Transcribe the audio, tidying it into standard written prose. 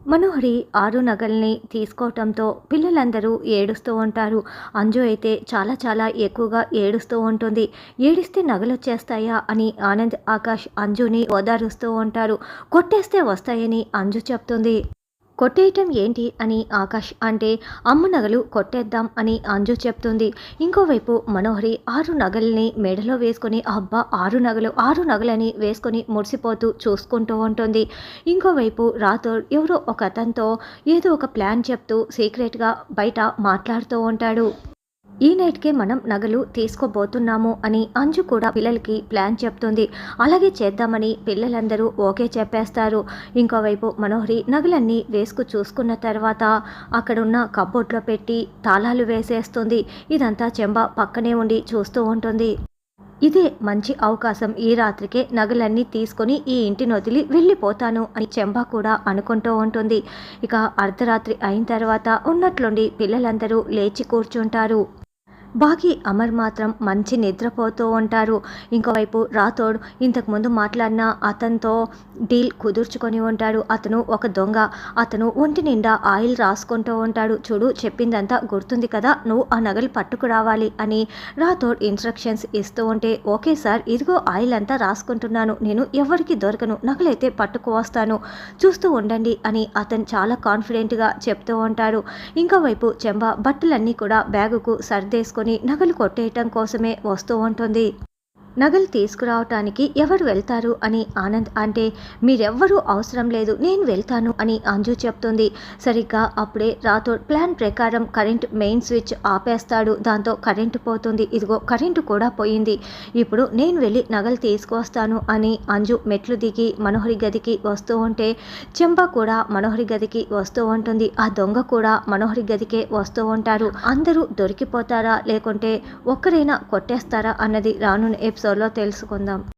మనోహరి 6 నగల్ని తీసుకోవటంతో పిల్లలందరూ ఏడుస్తూ ఉంటారు. అంజు అయితే చాలా చాలా ఎక్కువగా ఏడుస్తూ ఉంటుంది. ఏడిస్తే నగలొచ్చేస్తాయా అని ఆనంద్, ఆకాష్ అంజుని ఓదారుస్తూ ఉంటారు. కొట్టేస్తే వస్తాయని అంజు చెప్తుంది. కొట్టేయటం ఏంటి అని ఆకాష్ అంటే, అమ్మ నగలు కొట్టేద్దాం అని అంజు చెప్తుంది. ఇంకోవైపు మనోహరి 6 నగల్ని మెడలో వేసుకొని అబ్బా 6 నగలని వేసుకొని మురిసిపోతూ చూసుకుంటూ ఉంటుంది. ఇంకోవైపు రాథోడ్ ఎవరో ఒక అతనితో ఏదో ఒక ప్లాన్ చెప్తూ సీక్రెట్గా బయట మాట్లాడుతూ ఉంటాడు. ఈ నైట్‌కే మనం నగలు తీసుకోబోతున్నాము అని అంజు కూడా పిల్లలకి ప్లాన్ చెప్తుంది. అలాగే చేద్దామని పిల్లలందరూ ఓకే చెప్పేస్తారు. ఇంకోవైపు మనోహరి నగలన్నీ చూసుకున్న తర్వాత అక్కడున్న కబోర్డ్‌లో పెట్టి తాళాలు వేసేస్తుంది. ఇదంతా చెంబ పక్కనే ఉండి చూస్తూ ఉంటుంది. ఇదే మంచి అవకాశం, ఈ రాత్రికే నగలన్నీ తీసుకొని ఈ ఇంటిని వదిలి వెళ్ళిపోతాను అని చెంబా కూడా అనుకుంటూ ఉంటుంది. ఇక అర్ధరాత్రి అయిన తర్వాత ఉన్నట్లుండి పిల్లలందరూ లేచి కూర్చుంటారు. బాకీ అమర్ మాత్రం మంచి నిద్రపోతూ ఉంటారు. ఇంకోవైపు రాథోడ్ ఇంతకుముందు మాట్లాడిన అతనితో డీల్ కుదుర్చుకొని ఉంటాడు. అతను ఒక దొంగ. అతను ఒంటి నిండా ఆయిల్ రాసుకుంటూ ఉంటాడు. చూడు, చెప్పిందంతా గుర్తుంది కదా, నువ్వు ఆ నగలు పట్టుకురావాలి అని రాథోడ్ ఇన్స్ట్రక్షన్స్ ఇస్తూ ఉంటే, ఓకే సార్, ఇదిగో ఆయిల్ అంతా రాసుకుంటున్నాను, నేను ఎవరికి దొరకను, నగలైతే పట్టుకు వస్తాను, చూస్తూ ఉండండి అని అతను చాలా కాన్ఫిడెంట్గా చెప్తూ ఉంటాడు. ఇంకోవైపు చెంబ బట్టలన్నీ కూడా బ్యాగుకు సర్దేసుకొని నగలు కొట్టేయటం కోసమే వస్తూ ఉంటుంది. నగలు తీసుకురావటానికి ఎవరు వెళ్తారు అని ఆనంద్ అంటే, మీరెవ్వరూ అవసరం లేదు, నేను వెళ్తాను అని అంజు చెప్తుంది. సరిగ్గా అప్పుడే రాథోడ్ ప్లాన్ ప్రకారం కరెంట్ మెయిన్ స్విచ్ ఆపేస్తాడు. దాంతో కరెంటు పోతుంది. ఇదిగో కరెంటు కూడా పోయింది. ఇప్పుడు నేను వెళ్ళి నగలు తీసుకువస్తాను అని అంజు మెట్లు దిగి మనోహరి గదికి వస్తూ ఉంటే, చెంబా కూడా మనోహరి గదికి వస్తూ ఉంటుంది. ఆ దొంగ కూడా మనోహరి గదికే వస్తూ ఉంటారు. అందరూ దొరికిపోతారా లేకుంటే ఒక్కరైనా కొట్టేస్తారా అన్నది రానున్న ఎపిసోడ్లో తెలుసుకుందాం.